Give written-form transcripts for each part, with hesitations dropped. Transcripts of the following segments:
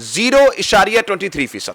0.23%।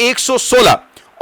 116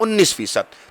19%।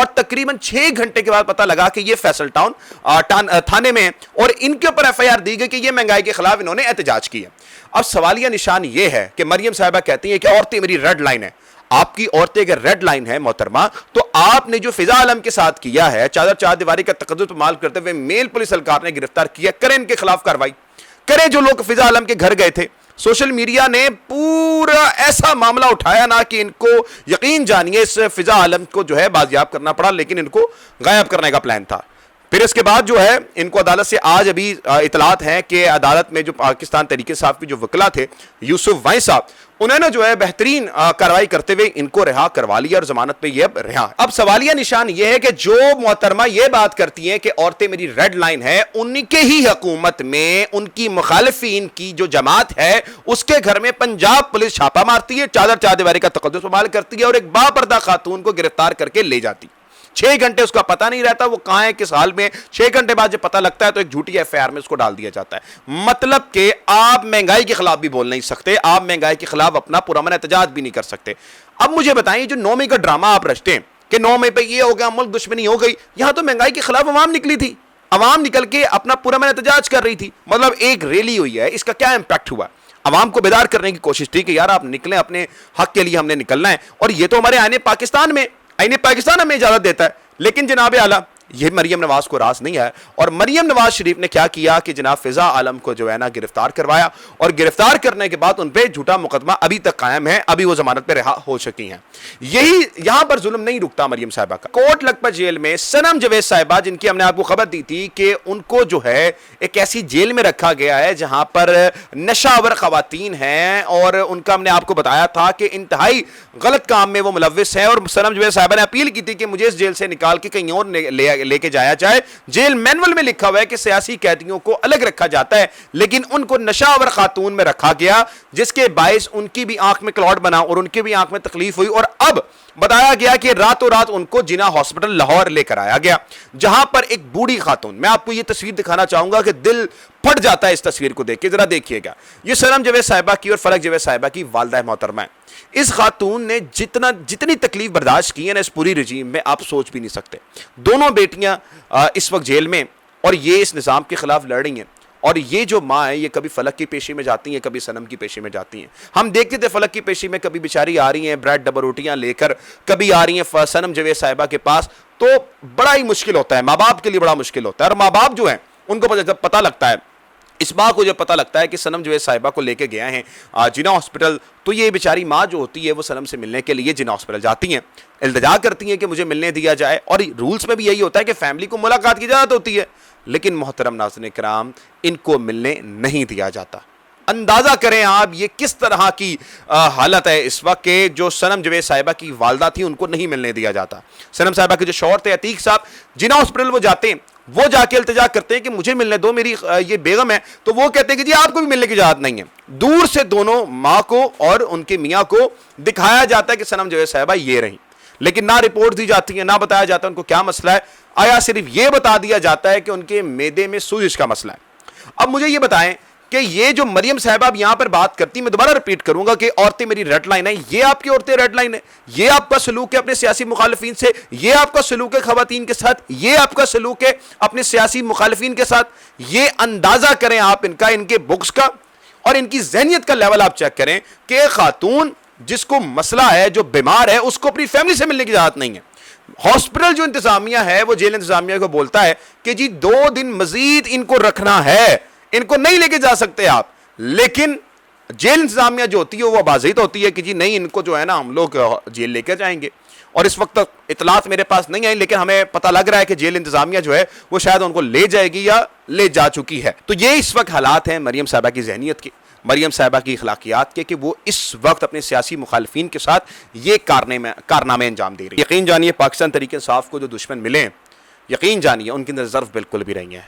اور تقریباً 6 گھنٹے کے بعد پتہ لگا کہ یہ فیصل ٹاؤن تھانے میں اور ان کے اوپر ایف آئی آر دی گئی کہ یہ مہنگائی کے خلاف انہوں نے احتجاج کیا۔ اب سوالیہ نشان یہ ہے کہ مریم صاحبہ کہتی ہیں کہ عورتیں میری ریڈ لائن ہے۔ آپ کی عورتیں اگر ریڈ لائن ہے محترمہ، تو آپ نے جو فضا عالم کے ساتھ کیا ہے، چادر چار دیواری کا تقدس پامال کرتے ہوئے میل پولیس اہلکار نے گرفتار کیا، کریں ان کے خلاف کارروائی کریں۔ جو لوگ فضا عالم کے گھر گئے تھے، سوشل میڈیا نے پورا ایسا معاملہ اٹھایا نا کہ ان کو یقین جانیے اس فضا عالم کو جو ہے بازیاب کرنا پڑا، لیکن ان کو غائب کرنے کا پلان تھا۔ پھر اس کے بعد جو ہے ان کو عدالت سے آج ابھی اطلاعات ہیں کہ عدالت میں جو پاکستان تحریک انصاف کے جو وکلا تھے یوسف وائیں صاحب، انہوں نے جو ہے بہترین کارروائی کرتے ہوئے ان کو رہا کروا لیا اور ضمانت پہ یہ اب رہا۔ اب سوالیہ نشان یہ ہے کہ جو محترمہ یہ بات کرتی ہیں کہ عورتیں میری ریڈ لائن ہے، ان کے ہی حکومت میں ان کی مخالفین کی جو جماعت ہے اس کے گھر میں پنجاب پولیس چھاپا مارتی ہے، چادر چار دیواری کا تقدس پامال کرتی ہے اور ایک باپردہ خاتون کو گرفتار کر کے لے جاتی۔ 6 گھنٹے اس کا پتہ نہیں رہتا وہ کہاں ہے، کس حال میں۔ 6 گھنٹے بعد جب پتہ لگتا ہے تو ایک جھوٹی ایف آئی آر میں اس کو ڈال دیا جاتا ہے۔ مطلب کہ آپ مہنگائی کے خلاف بھی بول نہیں سکتے، آپ مہنگائی کے خلاف اپنا پرامن احتجاج بھی نہیں کر سکتے۔ اب مجھے بتائیں جو 9 مئی کا ڈرامہ آپ رچتے ہیں کہ 9 مئی پہ یہ ہو گیا، ملک دشمنی ہو گئی، یہاں تو مہنگائی کے خلاف عوام نکلی تھی، عوام نکل کے اپنا پرامن احتجاج کر رہی تھی، مطلب ایک ریلی ہوئی ہے، اس کا کیا امپیکٹ ہوا؟ عوام کو بیدار کرنے کی کوشش تھی کہ یار آپ نکلیں، اپنے حق کے لیے ہم نے نکلنا ہے، اور یہ تو ہمارے آئین پاکستان ہمیں اجازت دیتا ہے۔ لیکن جناب اعلیٰ یہ مریم نواز کو راز نہیں ہے، اور مریم نواز شریف نے کیا کیا کہ جناب فضا عالم کو جو ہے نا گرفتار کروایا، اور گرفتار کرنے کے بعد ان پہ جھوٹا مقدمہ ابھی تک قائم ہے، ابھی وہ ضمانت پہ رہا ہو چکی ہیں۔ یہی یہاں پر ظلم نہیں رکتا مریم صاحبہ کا۔ کوٹ لکھپت جیل میں صنم جاوید صاحبہ، جن کی ہم نے آپ کو خبر دی تھی کہ ان کو جو ہے ایک ایسی جیل میں رکھا گیا ہے جہاں پر نشہ آور خواتین ہیں، اور ان کا ہم نے آپ کو بتایا تھا کہ انتہائی غلط کام میں وہ ملوث ہیں، اور صنم جاوید صاحبہ نے اپیل کی تھی کہ مجھے اس جیل سے نکال کے کہیں اور لے کے جایا جائے۔ جیل مینول میں لکھا ہوا ہے کہ سیاسی قیدیوں کو الگ رکھا جاتا ہے، لیکن ان کو نشہ آور خاتون میں رکھا گیا، جس کے باعث ان کی بھی آنکھ میں کلاٹ بنا اور ان کی بھی آنکھ میں تکلیف ہوئی، اور اب بتایا گیا کہ راتوں رات ان کو جناح ہاسپٹل لاہور لے کر آیا گیا، جہاں پر ایک بوڑھی خاتون، میں آپ کو یہ تصویر دکھانا چاہوں گا کہ دل پھٹ جاتا ہے اس تصویر کو دیکھ کے، ذرا دیکھیے گا۔ یہ صنم جاوید صاحبہ کی اور فلک جاوید صاحبہ کی والدہ محترمہ ہے۔ اس خاتون نے جتنی تکلیف برداشت کی ہے نا اس پوری رجیم میں، آپ سوچ بھی نہیں سکتے۔ دونوں بیٹیاں اس وقت جیل میں، اور یہ اس نظام کے خلاف لڑ رہی ہیں، اور یہ جو ماں ہے یہ کبھی فلک کی پیشی میں جاتی ہیں، کبھی صنم کی پیشی میں جاتی ہیں۔ ہم دیکھتے تھے فلک کی پیشی میں کبھی بیچاری آ رہی ہیں بریڈ ڈبل روٹیاں لے کر، کبھی آ رہی ہیں صنم جاوید صاحبہ کے پاس، تو بڑا ہی مشکل ہوتا ہے، ماں باپ کے لیے بڑا مشکل ہوتا ہے، اور ماں باپ جو ہیں ان کو جب پتہ لگتا ہے، اس ماں کو جب پتہ لگتا ہے کہ صنم جاوید صاحبہ کو لے کے گیا ہیں جناح ہاسپٹل، تو یہ بیچاری ماں جو ہوتی ہے وہ صنم سے ملنے کے لیے جناح ہاسپٹل جاتی ہیں، التجا کرتی ہیں کہ مجھے ملنے دیا جائے، اور رولز میں بھی یہی ہوتا ہے کہ فیملی کو ملاقات کی اجازت ہوتی ہے، لیکن محترم ناظرین کرام ان کو ملنے نہیں دیا جاتا۔ اندازہ کریں آپ یہ کس طرح کی حالت ہے اس وقت کہ جو صنم جاوید صاحبہ کی والدہ تھی ان کو نہیں ملنے دیا جاتا۔ صنم صاحبہ کے جو شوہر تھے عتیق صاحب، جناح ہاسپٹل وہ جاتے ہیں، وہ جا کے التجا کرتے ہیں کہ مجھے ملنے دو، میری یہ بیگم ہے، تو وہ کہتے ہیں کہ جی آپ کو بھی ملنے کی اجازت نہیں ہے۔ دور سے دونوں ماں کو اور ان کے میاں کو دکھایا جاتا ہے کہ صنم جاوید صاحبہ یہ رہیں، لیکن نہ رپورٹ دی جاتی ہے، نہ بتایا جاتا ہے ان کو کیا مسئلہ ہے، آیا صرف یہ بتا دیا جاتا ہے کہ ان کے معدے میں سوزش کا مسئلہ ہے۔ اب مجھے یہ بتائیں کہ یہ جو مریم صاحبہ اب یہاں پر بات کرتی، میں دوبارہ ریپیٹ کروں گا کہ عورتیں میری ریڈ لائن ہے، یہ آپ کی عورتیں ریڈ لائن ہے، یہ آپ کا سلوک ہے اپنے سیاسی مخالفین سے، یہ آپ کا سلوک ہے خواتین کے ساتھ، یہ آپ کا سلوک ہے اپنے سیاسی مخالفین کے ساتھ۔ یہ اندازہ کریں آپ ان کا، ان کے بکس کا اور ان کی ذہنیت کا لیول آپ چیک کریں کہ خاتون جس کو مسئلہ ہے، جو بیمار ہے، اس کو اپنی فیملی سے ملنے کی اجازت نہیں ہے۔ ہاسپٹل جو انتظامیہ ہے وہ جیل انتظامیہ کو بولتا ہے کہ جی 2 دن مزید ان کو رکھنا ہے، ان کو نہیں لے کے جا سکتے آپ، لیکن جیل انتظامیہ جو ہوتی ہے وہ بازید ہوتی ہے کہ جی نہیں، ان کو جو ہے نا ہم لوگ جیل لے کے جائیں گے۔ اور اس وقت تک اطلاعات میرے پاس نہیں آئی، لیکن ہمیں پتہ لگ رہا ہے کہ جیل انتظامیہ جو ہے وہ شاید ان کو لے جائے گی یا لے جا چکی ہے۔ تو یہ اس وقت حالات ہیں مریم صاحبہ کی ذہنیت کے، مریم صاحبہ کی اخلاقیات کے، کہ وہ اس وقت اپنے سیاسی مخالفین کے ساتھ یہ کارنامے انجام دے رہی ہے۔ یقین جانیے پاکستان تحریک انصاف کو جو دشمن ملے، یقین جانیے ان کے اندر ضرف بالکل بھی نہیں ہے۔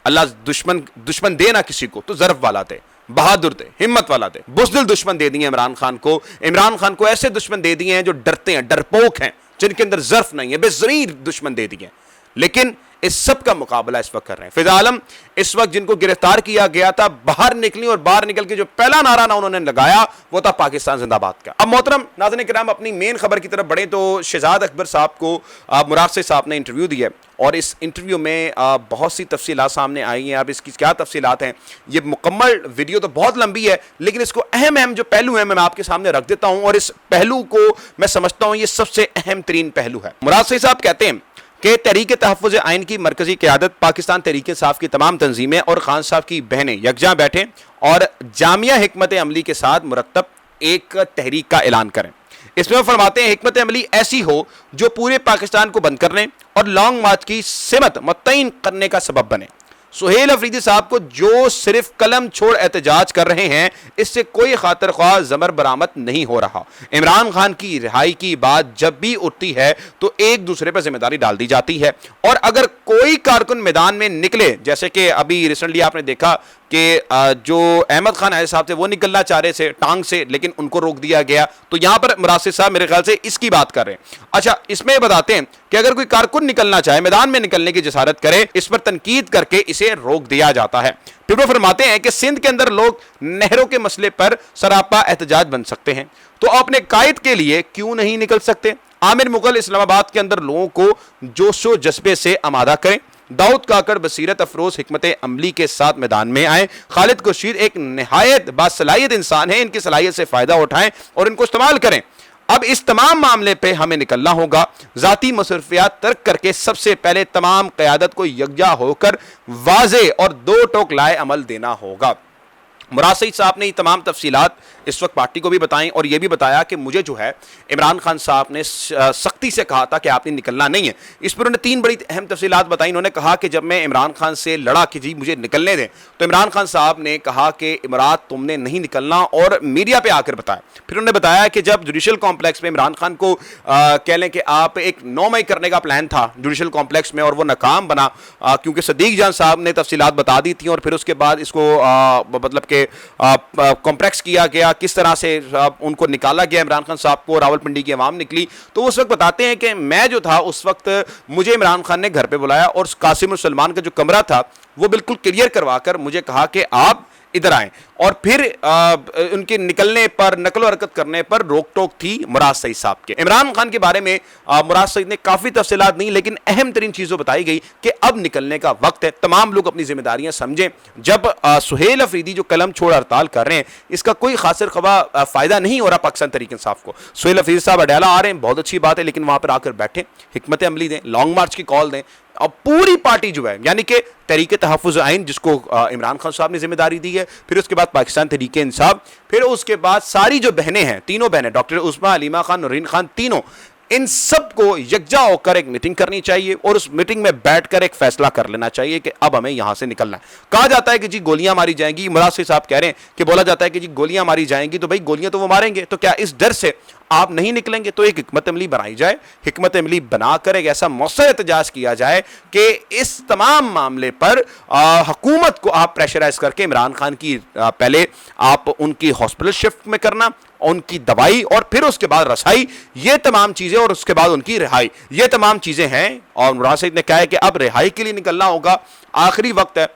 اللہ دشمن دے نہ کسی کو تو ضرف والا دے، بہادر دے، ہمت والا دے۔ بزدل دشمن دے دیے عمران خان کو ایسے دشمن دے دیے ہیں جو ڈرتے ہیں، ڈرپوک ہیں، جن کے اندر ضرف نہیں ہے، بے ضمیر دشمن دے دیے، لیکن اس سب کا مقابلہ اس وقت کر رہے ہیں. فضا عالم اس وقت جن کو گرفتار کیا گیا تھا باہر نکلی اور باہر نکل کے جو پہلا نعرہ انہوں نے لگایا وہ تھا پاکستان زندہ باد کا. اب محترم ناظرین کرام اپنی مین خبر کی طرف بڑھیں تو شہزاد اکبر صاحب کو مراد صاحب نے انٹرویو دیا اور اس انٹرویو میں بہت سی تفصیلات سامنے آئی ہیں. اب اس کی کیا تفصیلات ہیں یہ مکمل ویڈیو تو بہت لمبی ہے لیکن اس کو اہم جو پہلو ہیں میں آپ کے سامنے رکھ دیتا ہوں اور اس پہلو کو میں سمجھتا ہوں یہ سب سے اہم ترین پہلو ہے. مراد صاحب کہتے ہیں کہ تحریک تحفظ آئین کی مرکزی قیادت پاکستان تحریک انصاف کی تمام تنظیمیں اور خان صاحب کی بہنیں یکجاں بیٹھیں اور جامعہ حکمت عملی کے ساتھ مرتب ایک تحریک کا اعلان کریں. اس میں وہ فرماتے ہیں حکمت عملی ایسی ہو جو پورے پاکستان کو بند کرنے اور لانگ مارچ کی سمت متعین کرنے کا سبب بنے. سہیل افریدی صاحب کو جو صرف قلم چھوڑ احتجاج کر رہے ہیں اس سے کوئی خاطر خواہ زمر برآمد نہیں ہو رہا. عمران خان کی رہائی کی بات جب بھی اٹھتی ہے تو ایک دوسرے پر ذمہ داری ڈال دی جاتی ہے اور اگر کوئی کارکن میدان میں نکلے جیسے کہ ابھی ریسنٹلی آپ نے دیکھا کہ جو احمد خان علیہ صاحب تھے وہ نکلنا چاہ رہے تھے ٹانگ سے لیکن ان کو روک دیا گیا تو یہاں پر مراد صاحب میرے خیال سے اس کی بات کر رہے ہیں. اچھا اس میں بتاتے ہیں کہ اگر کوئی کارکن نکلنا چاہے میدان میں نکلنے کی جسارت کرے اس پر تنقید کر کے اسے روک دیا جاتا ہے. پھر وہ فرماتے ہیں کہ سندھ کے اندر لوگ نہروں کے مسئلے پر سراپا احتجاج بن سکتے ہیں تو اپنے قائد کے لیے کیوں نہیں نکل سکتے. عامر مغل اسلام آباد کے اندر لوگوں کو جوش و جذبے سے آمادہ کریں. داؤد کاکڑ بصیرت افروز حکمت عملی کے ساتھ میدان میں آئیں. خالد خورشید ایک نہایت باصلاحیت انسان ہیں ان کی صلاحیت سے فائدہ اٹھائیں اور ان کو استعمال کریں. اب اس تمام معاملے پہ ہمیں نکلنا ہوگا. ذاتی مصروفیات ترک کر کے سب سے پہلے تمام قیادت کو یکجا ہو کر واضح اور دو ٹوک لائے عمل دینا ہوگا. مراد سعید صاحب نے یہ تمام تفصیلات اس وقت پارٹی کو بھی بتائیں اور یہ بھی بتایا کہ مجھے جو ہے عمران خان صاحب نے سختی سے کہا تھا کہ آپ نے نکلنا نہیں ہے. اس پر انہوں نے تین بڑی اہم تفصیلات بتائیں. انہوں نے کہا کہ جب میں عمران خان سے لڑا کہ جی مجھے نکلنے دیں تو عمران خان صاحب نے کہا کہ عمران تم نے نہیں نکلنا اور میڈیا پہ آ کر بتایا. پھر انہوں نے بتایا کہ جب جوڈیشل کمپلیکس میں عمران خان کو کہہ لیں کہ آپ ایک 9 مئی کرنے کا پلان تھا جوڈیشل کمپلیکس میں اور وہ ناکام بنا کیونکہ صدیق جان صاحب نے تفصیلات بتا دی تھیں اور پھر اس کے بعد اس کو مطلب کہ کمپلیکس کیا گیا کس طرح سے ان کو نکالا گیا عمران خان صاحب کو راولپنڈی کی عوام نکلی. تو اس وقت بتاتے ہیں کہ میں جو تھا اس وقت مجھے عمران خان نے گھر پہ بلایا اور قاسم السلمان کا جو کمرہ تھا وہ بالکل کلیئر کروا کر مجھے کہا کہ آپ ادھر آئیں اور پھر ان کے نکلنے پر نقل و حرکت کرنے پر روک ٹوک تھی مراد سعید صاحب کے. عمران خان کے بارے میں مراد سعید نے کافی تفصیلات نہیں لیکن اہم ترین چیزوں بتائی گئی کہ اب نکلنے کا وقت ہے. تمام لوگ اپنی ذمہ داریاں سمجھیں. جب سہیل افریدی جو قلم چھوڑ ہڑتال کر رہے ہیں اس کا کوئی خاصر خواہ فائدہ نہیں ہو رہا پاکستان تحریک انصاف کو. سہیل افریدی صاحب اڈیالہ آ رہے ہیں بہت اچھی بات ہے لیکن وہاں پر آ کر بیٹھیں حکمت عملی دیں لانگ مارچ کی کال دیں. اب پوری پارٹی جو ہے یعنی کہ تحریک تحفظ آئین جس کو عمران خان صاحب نے ذمہ داری دی ہے پھر اس کے بعد پاکستان تحریک انصاف پھر اس کے بعد ساری جو بہنیں ہیں تینوں بہنیں ڈاکٹر عثمہ علیمہ خان نورین خان تینوں ان سب کو یکجا ہو کر ایک میٹنگ کرنی چاہیے اور اس میٹنگ میں بیٹھ کر ایک فیصلہ کر لینا چاہیے کہ اب ہمیں یہاں سے نکلنا ہے. کہا جاتا ہے کہ جی گولیاں ماری جائیں گی. مراد صاحب کہہ رہے ہیں کہ بولا جاتا ہے کہ جی گولیاں ماری جائیں گی تو بھائی گولیاں تو وہ ماریں گے تو کیا اس ڈر سے آپ نہیں نکلیں گے. تو ایک حکمت عملی بنائی جائے. حکمت عملی بنا کر ایک ایسا مؤثر احتجاج کیا جائے کہ اس تمام معاملے پر حکومت کو آپ پریشرائز کر کے عمران خان کی پہلے آپ ان کی ہاسپٹل شفٹ میں کرنا ان کی دوائی اور پھر اس کے بعد رسائی یہ تمام چیزیں اور اس کے بعد ان کی رہائی یہ تمام چیزیں ہیں. اور مراد صاحب نے کہا ہے کہ اب رہائی کے لیے نکلنا ہوگا. آخری وقت ہے.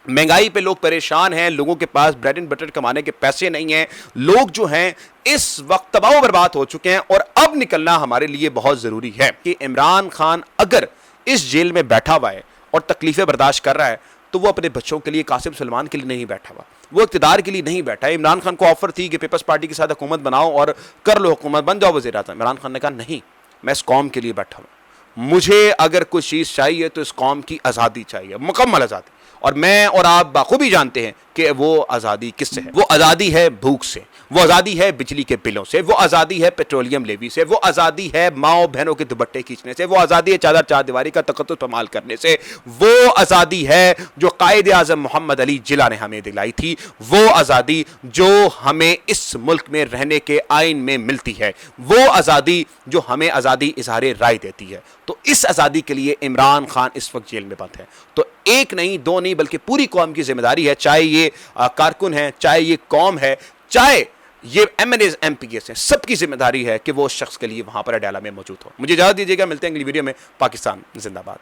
مہنگائی پہ لوگ پریشان ہیں. لوگوں کے پاس بریڈ اینڈ بٹر کمانے کے پیسے نہیں ہیں. لوگ جو ہیں اس وقت تباہ و برباد ہو چکے ہیں اور اب نکلنا ہمارے لیے بہت ضروری ہے کہ عمران خان اگر اس جیل میں بیٹھا ہوا ہے اور تکلیفیں برداشت کر رہا ہے تو وہ اپنے بچوں کے لیے قاسم سلمان کے لیے نہیں بیٹھا ہوا. وہ اقتدار کے لیے نہیں بیٹھا ہے. عمران خان کو آفر تھی کہ پیپلز پارٹی کے ساتھ حکومت بناؤ اور کر لو حکومت بن جاؤ وزیر اعظم. عمران خان نے کہا نہیں میں اس قوم کے لیے بیٹھا ہوں. مجھے اگر کوئی چیز چاہیے تو اس قوم کی آزادی چاہیے مکمل آزادی. اور میں اور آپ بخوبی جانتے ہیں کہ وہ آزادی کس سے ہے. وہ آزادی ہے بھوک سے. وہ آزادی ہے بجلی کے بلوں سے. وہ آزادی ہے پیٹرولیم لیوی سے. وہ آزادی ہے ماؤں بہنوں کے دوپٹے کھینچنے سے. وہ آزادی ہے چادر چار دیواری کا تقدس پامال کرنے سے. وہ آزادی ہے جو قائد اعظم محمد علی جناح نے ہمیں دلائی تھی. وہ آزادی جو ہمیں اس ملک میں رہنے کے آئین میں ملتی ہے. وہ آزادی جو ہمیں آزادی اظہار رائے دیتی ہے. تو اس آزادی کے لیے عمران خان اس وقت جیل میں بند ہے. تو ایک نہیں دو نہیں بلکہ پوری قوم کی ذمہ داری ہے. چاہے یہ کارکن ہے چاہے یہ قوم ہے چاہے یہ M N As M P As ہیں سب کی ذمہ داری ہے کہ وہ اس شخص کے لیے وہاں پر اڈیالہ میں موجود ہو. مجھے اجازت دیجیے گا. ملتے ہیں اگلی ویڈیو میں. پاکستان زندہ باد.